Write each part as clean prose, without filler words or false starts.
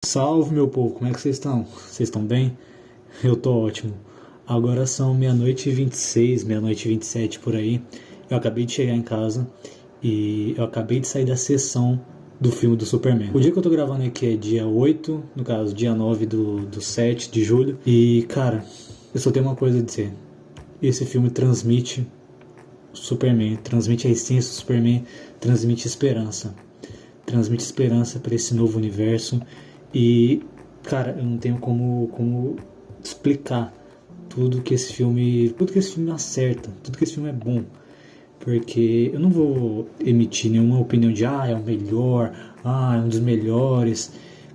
Salve, meu povo, como é que vocês estão? Vocês estão bem? Eu tô ótimo. Agora são meia-noite e 26, meia-noite e 27 por aí. Eu acabei de chegar em casa e eu acabei de sair da sessão do filme do Superman. O dia que eu tô gravando aqui é dia 8, no caso, dia 9 do 7 de julho. E, cara, eu só tenho uma coisa a dizer. Esse filme transmite o Superman, transmite a essência do Superman, transmite esperança. Transmite esperança para esse novo universo. E, cara, eu não tenho como explicar tudo que esse filme acerta, tudo que esse filme é bom. Porque eu não vou emitir nenhuma opinião de é o melhor, é um dos melhores.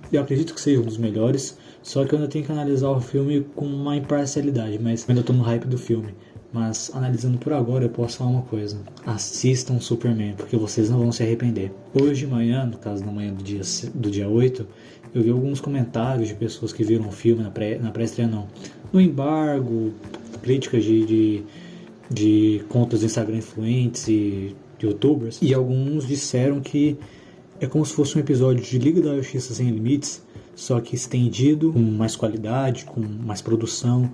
Eu acredito que seja um dos melhores, só que eu ainda tenho que analisar o filme com uma imparcialidade, mas eu ainda estou no hype do filme. Mas analisando por agora, eu posso falar uma coisa: assistam Superman, porque vocês não vão se arrepender. Hoje de manhã, no caso da manhã do dia 8, eu vi alguns comentários de pessoas que viram o filme na pré-estreia não. No embargo, críticas de contas do Instagram influentes e de youtubers, e alguns disseram que é como se fosse um episódio de Liga da Justiça Sem Limites, só que estendido, com mais qualidade, com mais produção.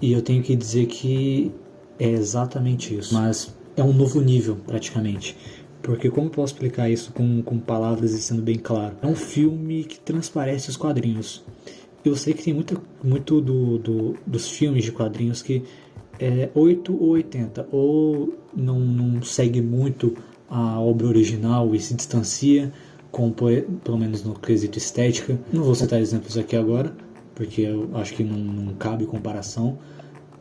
E eu tenho que dizer que é exatamente isso, mas é um novo nível praticamente. Porque como eu posso explicar isso com palavras e sendo bem claro? É um filme que transparece os quadrinhos. Eu sei que tem muito dos filmes de quadrinhos que é 8 ou 80, ou não segue muito a obra original e se distancia, pelo menos no quesito estética. Não vou citar exemplos aqui agora, porque eu acho que não cabe comparação,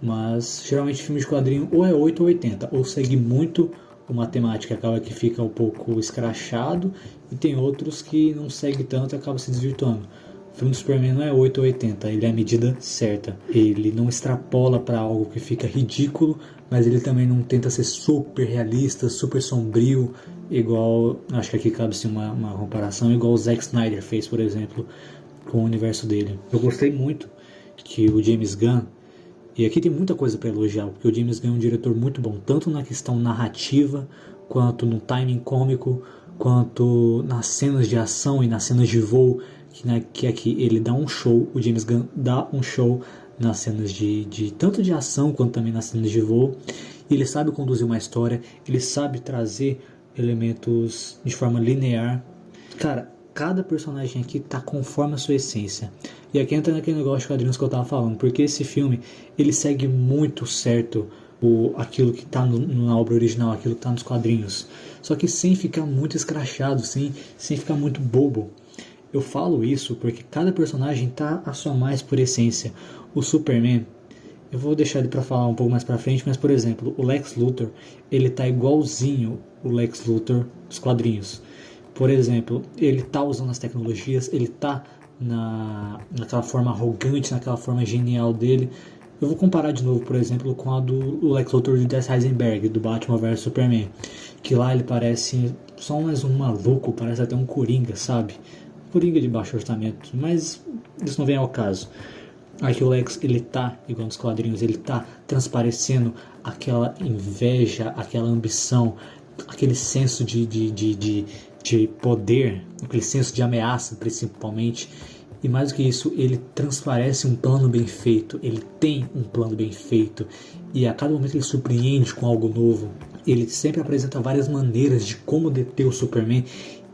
mas geralmente filme de quadrinho ou é 8 ou 80, ou segue muito uma temática, acaba que fica um pouco escrachado, e tem outros que não segue tanto e acaba se desvirtuando. O filme do Superman não é 8 ou 80, ele é a medida certa. Ele não extrapola para algo que fica ridículo, mas ele também não tenta ser super realista, super sombrio, igual, acho que aqui cabe-se uma comparação, igual o Zack Snyder fez, por exemplo, com o universo dele. Eu gostei muito que o James Gunn, e aqui tem muita coisa para elogiar, porque o James Gunn é um diretor muito bom, tanto na questão narrativa, quanto no timing cômico, quanto nas cenas de ação e nas cenas de voo, que aqui ele dá um show, o James Gunn dá um show nas cenas tanto de ação quanto também nas cenas de voo. Ele sabe conduzir uma história, ele sabe trazer elementos de forma linear. Cara, cada personagem aqui tá conforme a sua essência. E aqui entra naquele negócio de quadrinhos que eu tava falando, porque esse filme, ele segue muito certo aquilo que tá na obra original, aquilo que tá nos quadrinhos. Só que sem ficar muito escrachado, sem ficar muito bobo. Eu falo isso porque cada personagem tá a sua mais pura essência. O Superman, eu vou deixar ele para falar um pouco mais para frente, mas por exemplo, o Lex Luthor, ele tá igualzinho o Lex Luthor dos quadrinhos. Por exemplo, ele tá usando as tecnologias, ele tá naquela forma arrogante, naquela forma genial dele. Eu vou comparar de novo, por exemplo, com a do Lex Luthor de Jesse Eisenberg, do Batman vs Superman. Que lá ele parece só mais um maluco, parece até um coringa, sabe? Coringa de baixo orçamento, mas isso não vem ao caso. Aqui o Lex, ele tá, igual nos quadrinhos, ele tá transparecendo aquela inveja, aquela ambição, aquele senso de poder, aquele senso de ameaça principalmente. E mais do que isso, ele transparece um plano bem feito, ele tem um plano bem feito, e a cada momento ele surpreende com algo novo. Ele sempre apresenta várias maneiras de como deter o Superman,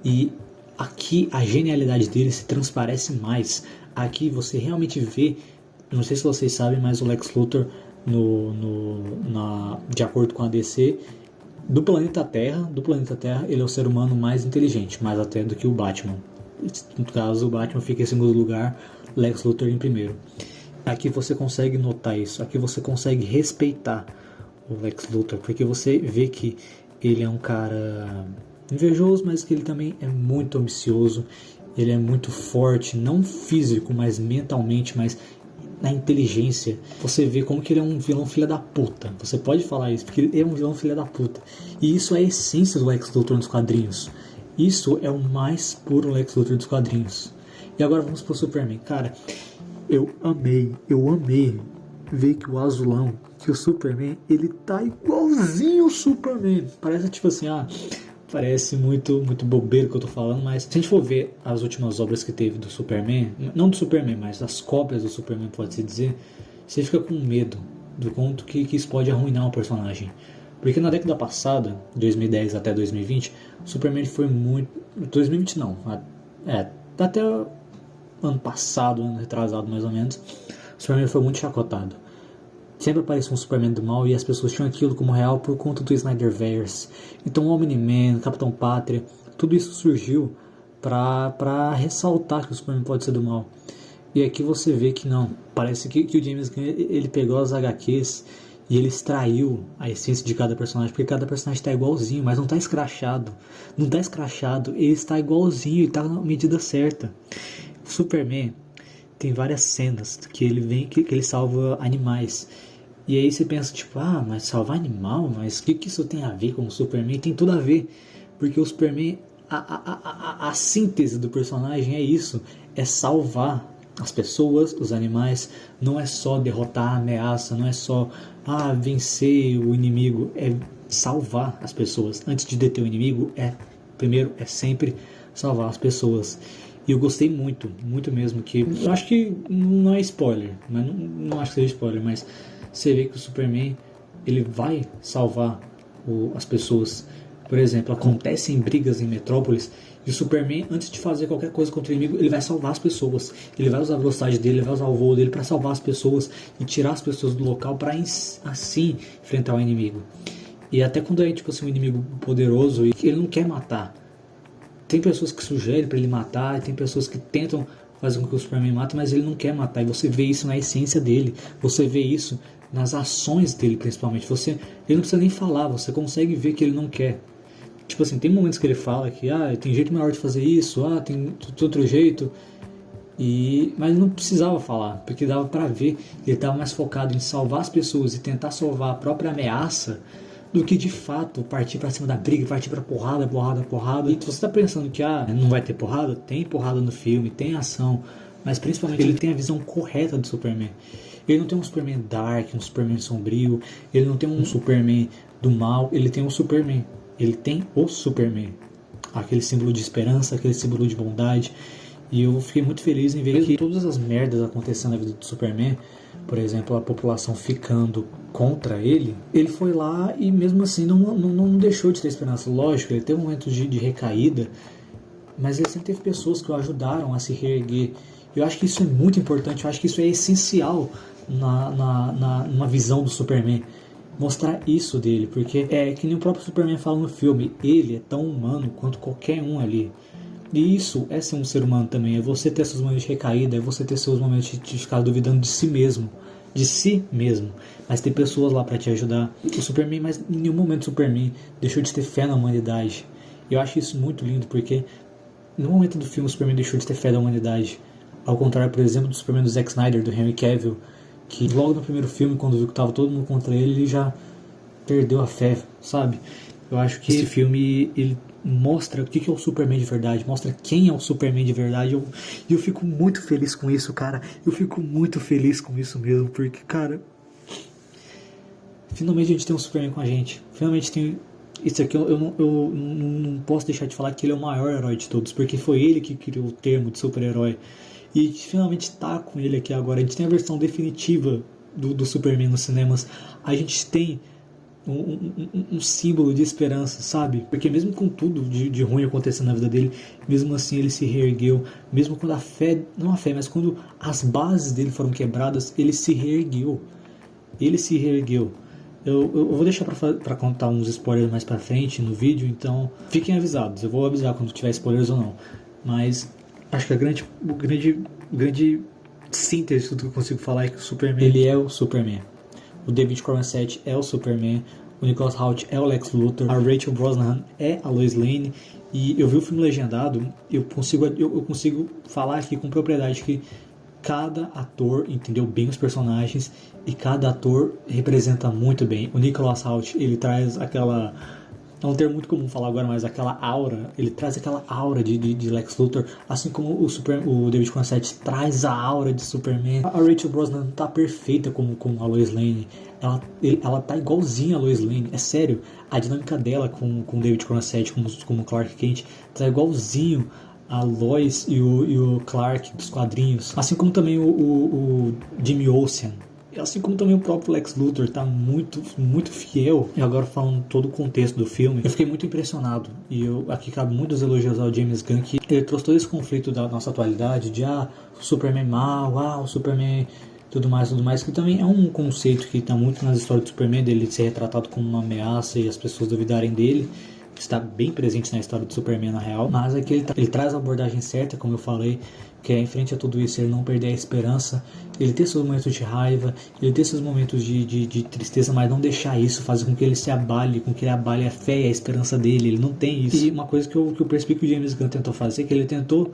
e aqui a genialidade dele se transparece mais. Aqui você realmente vê, não sei se vocês sabem, mas o Lex Luthor, de acordo com a DC, do planeta Terra, ele é o ser humano mais inteligente, mais até do que o Batman. No caso, o Batman fica em segundo lugar, Lex Luthor em primeiro. Aqui você consegue notar isso, aqui você consegue respeitar o Lex Luthor, porque você vê que ele é um cara invejoso, mas que ele também é muito ambicioso, ele é muito forte, não físico, mas mentalmente, mas na inteligência. Você vê como que ele é um vilão filha da puta. Você pode falar isso, porque ele é um vilão filha da puta. E isso é a essência do Lex Luthor nos quadrinhos. Isso é o mais puro Lex Luthor dos quadrinhos. E agora vamos pro Superman. Cara, eu amei ver que o azulão, que o Superman, ele tá igualzinho o Superman. Parece tipo assim, Parece muito bobeiro que eu tô falando, mas se a gente for ver as últimas obras que teve do Superman, não do Superman, mas as cópias do Superman, pode-se dizer, você fica com medo do quanto que isso pode arruinar um personagem. Porque na década passada, 2010 até 2020, o Superman foi muito... 2020 não, até ano passado, ano retrasado mais ou menos, o Superman foi muito chacotado. Sempre aparecia um Superman do mal e as pessoas tinham aquilo como real por conta do Snyderverse. Então o Omni-Man, Capitão Pátria, tudo isso surgiu para ressaltar que o Superman pode ser do mal. E aqui você vê que não, parece que o James Gunn ele pegou as HQs e ele extraiu a essência de cada personagem, porque cada personagem está igualzinho, mas não está escrachado. Não está escrachado, ele está igualzinho, ele está na medida certa. O Superman tem várias cenas que ele vem, que ele salva animais. E aí você pensa, tipo, mas salvar animal? Mas o que isso tem a ver com o Superman? Tem tudo a ver, porque o Superman, a síntese do personagem é isso, é salvar as pessoas, os animais. Não é só derrotar a ameaça, não é só vencer o inimigo, é salvar as pessoas. Antes de deter o inimigo, primeiro é sempre salvar as pessoas. E eu gostei muito mesmo, que eu acho que não é spoiler, mas não acho que seja spoiler, mas você vê que o Superman ele vai salvar as pessoas. Por exemplo, acontecem brigas em Metrópolis e o Superman, antes de fazer qualquer coisa contra o inimigo, ele vai salvar as pessoas. Ele vai usar a velocidade dele, ele vai usar o voo dele para salvar as pessoas e tirar as pessoas do local para assim enfrentar o inimigo. E até quando é tipo assim, um inimigo poderoso e ele não quer matar, tem pessoas que sugerem para ele matar, e tem pessoas que tentam fazer com que o Superman mate, mas ele não quer matar. E você vê isso na essência dele, você vê isso nas ações dele principalmente. Ele não precisa nem falar, você consegue ver que ele não quer. Tipo assim, tem momentos que ele fala que tem jeito melhor de fazer isso, tem outro jeito, mas não precisava falar, porque dava pra ver que ele estava mais focado em salvar as pessoas e tentar salvar a própria ameaça do que de fato partir pra cima da briga, partir pra porrada. E você tá pensando que não vai ter porrada? Tem porrada no filme, tem ação, mas principalmente ele tem a visão correta do Superman. Ele não tem um Superman dark, um Superman sombrio, ele não tem um Superman do mal, ele tem um Superman. Ele tem o Superman, aquele símbolo de esperança, aquele símbolo de bondade. E eu fiquei muito feliz em ver que todas as merdas acontecendo na vida do Superman, por exemplo, a população ficando contra ele foi lá e mesmo assim não deixou de ter esperança. Lógico, ele teve um momento de recaída, mas ele sempre teve pessoas que o ajudaram a se reerguer. Eu acho que isso é muito importante, eu acho que isso é essencial numa visão do Superman. Mostrar isso dele, porque é que nem o próprio Superman fala no filme, ele é tão humano quanto qualquer um ali. E isso é ser um ser humano também, é você ter seus momentos de recaída, é você ter seus momentos de ficar duvidando de si mesmo, mas tem pessoas lá pra te ajudar. O Superman, mas em nenhum momento o Superman deixou de ter fé na humanidade. Eu acho isso muito lindo, porque no momento do filme o Superman deixou de ter fé na humanidade, ao contrário, por exemplo, do Superman do Zack Snyder, do Henry Cavill, que logo no primeiro filme, quando viu que tava todo mundo contra ele, ele já perdeu a fé, sabe? Eu acho que esse filme, ele mostra o que é o Superman de verdade, mostra quem é o Superman de verdade, e eu fico muito feliz com isso, cara. Eu fico muito feliz com isso mesmo, porque, cara, finalmente a gente tem um Superman com a gente. Finalmente tem... Isso aqui eu não posso deixar de falar que ele é o maior herói de todos, porque foi ele que criou o termo de super-herói. E a gente finalmente está com ele aqui agora. A gente tem a versão definitiva do Superman nos cinemas. A gente tem um símbolo de esperança, sabe? Porque mesmo com tudo de ruim acontecendo na vida dele, mesmo assim ele se reergueu. Mesmo quando mas quando as bases dele foram quebradas, ele se reergueu. Eu vou deixar pra contar uns spoilers mais pra frente no vídeo, então fiquem avisados. Eu vou avisar quando tiver spoilers ou não. Mas acho que a grande síntese de tudo que eu consigo falar é que o Superman, ele é o Superman. O David Corenswet é o Superman. O Nicholas Hoult é o Lex Luthor. A Rachel Brosnahan é a Lois Lane. E eu vi o filme legendado, eu consigo falar aqui com propriedade que cada ator entendeu bem os personagens e cada ator representa muito bem. O Nicholas Hoult, ele traz é um termo muito comum falar agora, mas aquela aura, ele traz aquela aura de Lex Luthor, assim como o David Crossett traz a aura de Superman. A Rachel Brosnahan tá perfeita como a Lois Lane, ela tá igualzinha a Lois Lane, é sério, a dinâmica dela com o David Crossett como Clark Kent tá igualzinho a Lois e o Clark dos quadrinhos, assim como também o Jimmy Olsen. Assim como também o próprio Lex Luthor tá muito, muito fiel. E agora falando todo o contexto do filme, eu fiquei muito impressionado. E aqui cabe muitos elogios ao James Gunn, que ele trouxe todo esse conflito da nossa atualidade, de o Superman mal, o Superman tudo mais, que também é um conceito que está muito nas histórias do Superman, dele ser retratado como uma ameaça e as pessoas duvidarem dele. Está bem presente na história do Superman na real, mas aqui ele traz a abordagem certa, como eu falei, que é em frente a tudo isso, ele não perder a esperança, ele ter seus momentos de raiva, ele ter seus momentos de tristeza, mas não deixar isso fazer com que ele se abale, com que ele abale a fé e a esperança dele, ele não tem isso. E uma coisa que eu percebi que o James Gunn tentou fazer, que ele tentou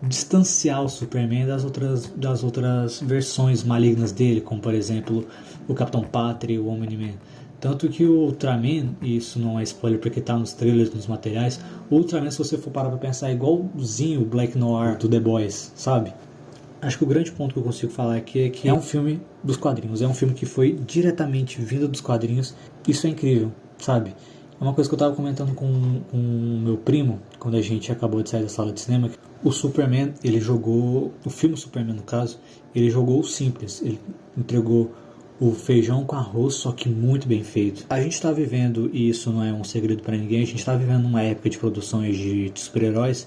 distanciar o Superman das outras versões malignas dele, como por exemplo o Capitão Pátria e o Omni-Man. Tanto que o Ultraman, e isso não é spoiler porque tá nos trailers, nos materiais, o Ultraman, se você for parar pra pensar, é igualzinho o Black Noir do The Boys, sabe? Acho que o grande ponto que eu consigo falar aqui é que é um filme dos quadrinhos, é um filme que foi diretamente vindo dos quadrinhos. Isso é incrível, sabe? É uma coisa que eu tava comentando com o meu primo, quando a gente acabou de sair da sala de cinema. O Superman, ele jogou, o filme Superman no caso, ele jogou o simples, ele entregou o feijão com arroz, só que muito bem feito. A gente está vivendo, e isso não é um segredo para ninguém, a gente está vivendo uma época de produções de super-heróis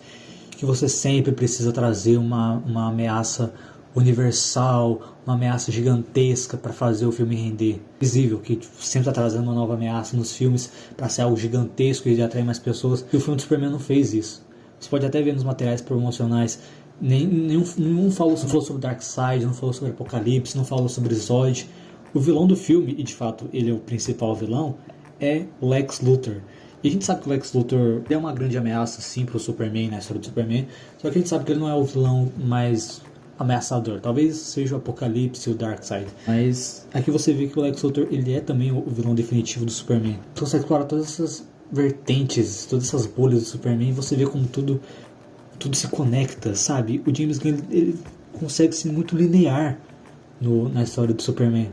que você sempre precisa trazer uma ameaça universal, uma ameaça gigantesca para fazer o filme render. Visível que sempre está trazendo uma nova ameaça nos filmes para ser algo gigantesco e atrair mais pessoas. E o filme do Superman não fez isso. Você pode até ver nos materiais promocionais, nenhum falou sobre Darkseid, não falou sobre Apocalipse, não falou sobre Zod. O vilão do filme, e de fato ele é o principal vilão, é Lex Luthor. E a gente sabe que o Lex Luthor é uma grande ameaça sim pro Superman, na história do Superman, só que a gente sabe que ele não é o vilão mais ameaçador. Talvez seja o Apocalipse e o Darkseid. Mas aqui você vê que o Lex Luthor ele é também o vilão definitivo do Superman. Então você explora todas essas vertentes, todas essas bolhas do Superman e você vê como tudo se conecta, sabe? O James Gunn ele consegue ser muito linear na história do Superman.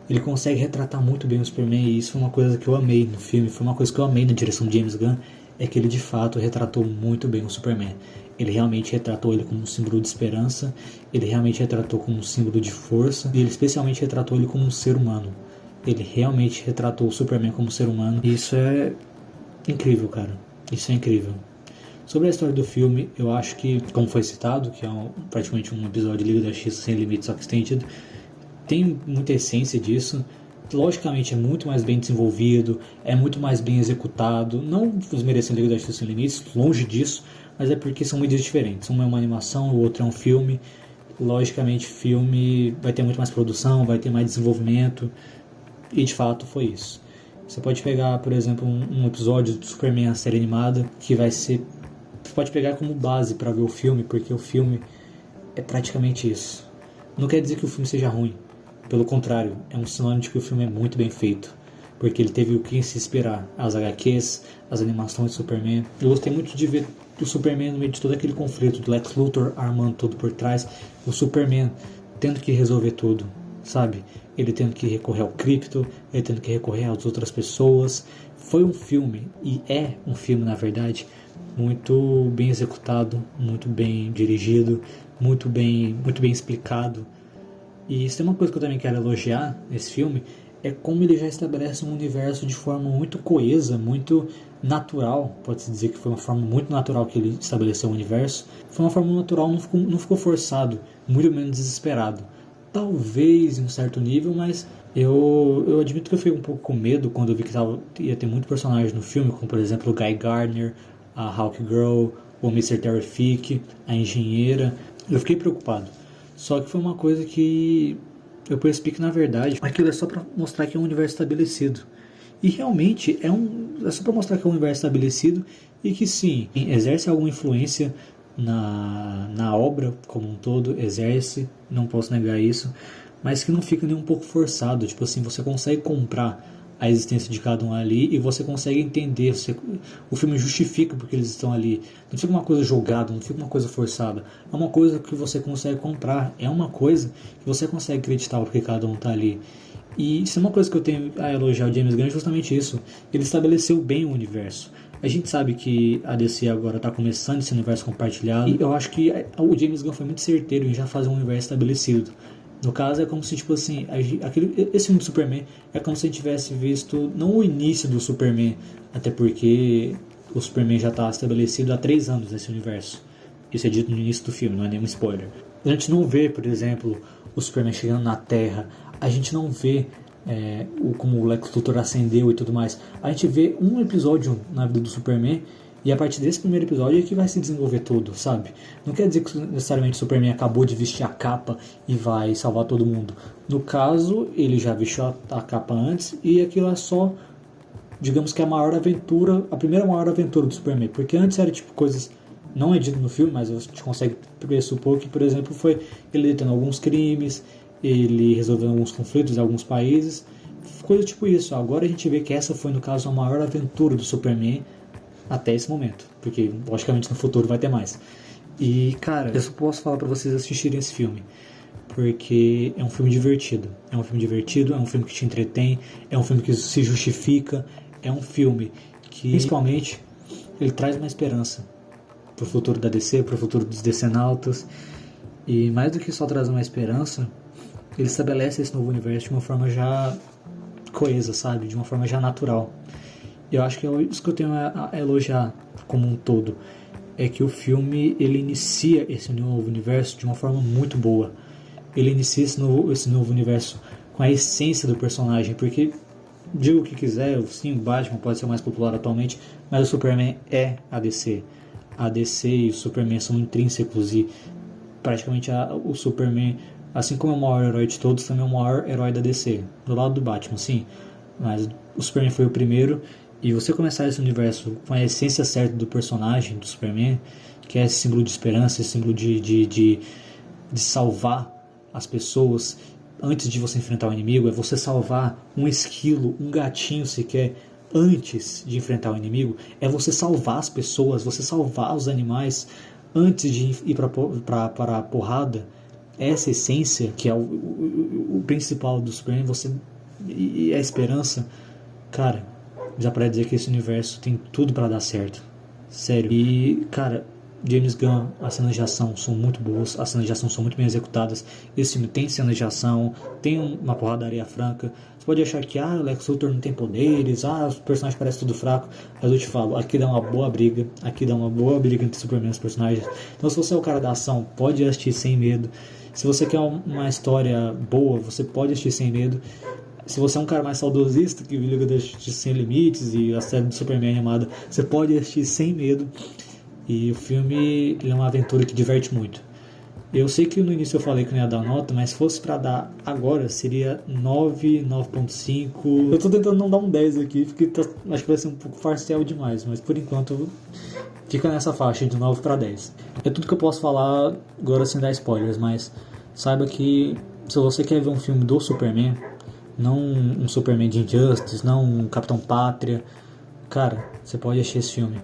Ele consegue retratar muito bem o Superman e isso foi uma coisa que eu amei no filme, foi uma coisa que eu amei na direção de James Gunn, é que ele de fato retratou muito bem o Superman. Ele realmente retratou ele como um símbolo de esperança, ele realmente retratou como um símbolo de força e ele especialmente retratou ele como um ser humano. Ele realmente retratou o Superman como um ser humano e isso é incrível, cara. Isso é incrível. Sobre a história do filme, eu acho que, como foi citado, que é praticamente um episódio de Liga da X sem limites Extended, tem muita essência disso. Logicamente é muito mais bem desenvolvido, é muito mais bem executado. Não desmerecendo Liga da X sem limites, longe disso, mas é porque são mídias diferentes. Uma é uma animação, o outro é um filme. Logicamente, filme vai ter muito mais produção, vai ter mais desenvolvimento, e de fato foi isso. Você pode pegar, por exemplo, um episódio do Superman, a série animada, que vai ser... Você pode pegar como base para ver o filme, porque o filme é praticamente isso. Não quer dizer que o filme seja ruim. Pelo contrário, é um sinônimo de que o filme é muito bem feito. Porque ele teve o que se esperar. As HQs, as animações do Superman. Eu gostei muito de ver o Superman no meio de todo aquele conflito. Do Lex Luthor armando tudo por trás. O Superman tendo que resolver tudo, sabe? Ele tendo que recorrer ao Krypto. Ele tendo que recorrer às outras pessoas. Foi um filme, e é um filme na verdade, muito bem executado, muito bem dirigido, muito bem explicado. E isso é uma coisa que eu também quero elogiar nesse filme, é como ele já estabelece um universo de forma muito coesa, muito natural. Pode-se dizer que foi uma forma muito natural que ele estabeleceu o universo. Foi uma forma natural, não ficou forçado, muito menos desesperado. Talvez em um certo nível, mas eu admito que eu fiquei um pouco com medo quando eu vi que ia ter muito personagem no filme, como por exemplo o Guy Gardner, a Hawkgirl, o Mr. Terrific, a engenheira. Eu fiquei preocupado. Só que foi uma coisa que eu percebi que na verdade aquilo é só pra mostrar que é um universo estabelecido. E realmente é só pra mostrar que é um universo estabelecido e que sim, exerce alguma influência na obra como um todo, exerce, não posso negar isso, mas que não fica nem um pouco forçado. Tipo assim, você consegue comprar a existência de cada um ali e você consegue entender, o filme justifica porque eles estão ali. Não fica uma coisa jogada, não fica uma coisa forçada. É uma coisa que você consegue comprar, é uma coisa que você consegue acreditar porque cada um está ali. E isso é uma coisa que eu tenho a elogiar o James Gunn, é justamente isso. Ele estabeleceu bem o universo. A gente sabe que a DC agora está começando esse universo compartilhado e eu acho que o James Gunn foi muito certeiro em já fazer um universo estabelecido. No caso é como se, tipo assim, esse filme do Superman é como se a gente tivesse visto não o início do Superman, até porque o Superman já está estabelecido há 3 anos nesse universo. Isso é dito no início do filme, não é nenhum spoiler. A gente não vê, por exemplo, o Superman chegando na Terra, a gente não vê como o Lex Luthor ascendeu e tudo mais. A gente vê um episódio na vida do Superman e a partir desse primeiro episódio é que vai se desenvolver tudo, sabe? Não quer dizer que necessariamente o Superman acabou de vestir a capa e vai salvar todo mundo. No caso, ele já vestiu a capa antes e aquilo é só, digamos que a maior aventura, a primeira maior aventura do Superman. Porque antes era tipo coisas, não é dito no filme, mas a gente consegue pressupor que, por exemplo, foi ele detendo alguns crimes, ele resolvendo alguns conflitos em alguns países, coisa tipo isso. Agora a gente vê que essa foi, no caso, a maior aventura do Superman até esse momento, porque logicamente no futuro vai ter mais. E cara, eu só posso falar pra vocês assistirem esse filme, porque é um filme divertido, é um filme que te entretém, é um filme que se justifica, é um filme que principalmente ele traz uma esperança pro futuro da DC, pro futuro dos decenautas, e mais do que só trazer uma esperança, ele estabelece esse novo universo de uma forma já coesa, sabe, de uma forma já natural. Eu acho que é isso que eu tenho a elogiar como um todo, é que o filme ele inicia esse novo universo de uma forma muito boa. Ele inicia esse novo universo com a essência do personagem, porque diga o que quiser, sim, o Batman pode ser o mais popular atualmente, mas o Superman é a DC. A DC e o Superman são intrínsecos e praticamente o Superman, assim como é o maior herói de todos, também é o maior herói da DC, do lado do Batman, sim, mas o Superman foi o primeiro. E você começar esse universo com a essência certa do personagem, do Superman, que é esse símbolo de esperança, esse símbolo de salvar as pessoas antes de você enfrentar o inimigo, é você salvar um esquilo, um gatinho sequer antes de enfrentar o inimigo, é você salvar as pessoas, você salvar os animais antes de ir para a porrada. Essa essência, que é o principal do Superman, e a esperança, cara, já para dizer que esse universo tem tudo para dar certo, sério. E cara, James Gunn, as cenas de ação são muito boas, as cenas de ação são muito bem executadas. Esse filme tem cenas de ação, tem uma porradaria franca. Você pode achar que o Lex Luthor não tem poderes, os personagens parecem tudo fraco, mas eu te falo, aqui dá uma boa briga, entre Superman e os personagens. Então se você é o cara da ação, pode assistir sem medo. Se você quer uma história boa, você pode assistir sem medo. Se você é um cara mais saudosista, que liga da Justiça Sem Limites e a série do Superman animada, você pode assistir sem medo. E o filme ele é uma aventura que diverte muito. Eu sei que no início eu falei que não ia dar nota, mas se fosse pra dar agora, seria 9, 9.5. Eu tô tentando não dar um 10 aqui, porque acho que vai ser um pouco parcial demais, mas por enquanto fica nessa faixa de 9 para 10. É tudo que eu posso falar agora sem dar spoilers, mas saiba que se você quer ver um filme do Superman, não um Superman de Injustice, não um Capitão Pátria, cara, você pode assistir esse filme.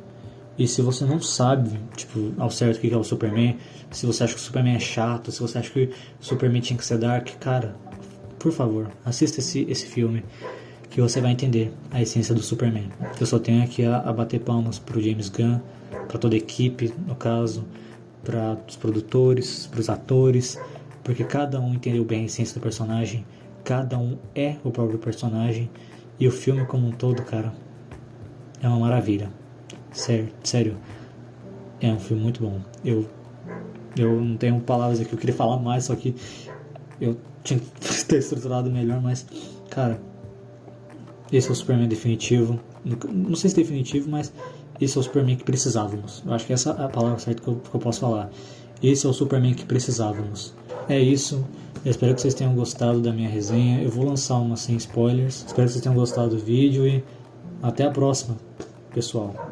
E se você não sabe, tipo, ao certo o que é o Superman, se você acha que o Superman é chato, se você acha que o Superman tinha que ser dark, cara, por favor, assista esse filme, que você vai entender a essência do Superman. Eu só tenho aqui a bater palmas pro James Gunn, pra toda a equipe, no caso, para os produtores, pros atores, porque cada um entendeu bem a essência do personagem, cada um é o próprio personagem, e o filme como um todo, cara, é uma maravilha. Sério, é um filme muito bom. Eu não tenho palavras aqui, eu queria falar mais, só que eu tinha que ter estruturado melhor, mas, cara, esse é o Superman definitivo. Não sei se é definitivo, mas esse é o Superman que precisávamos. Eu acho que essa é a palavra certa que eu posso falar. Esse é o Superman que precisávamos. É isso. Eu espero que vocês tenham gostado da minha resenha. Eu vou lançar uma sem spoilers. Espero que vocês tenham gostado do vídeo e até a próxima, pessoal.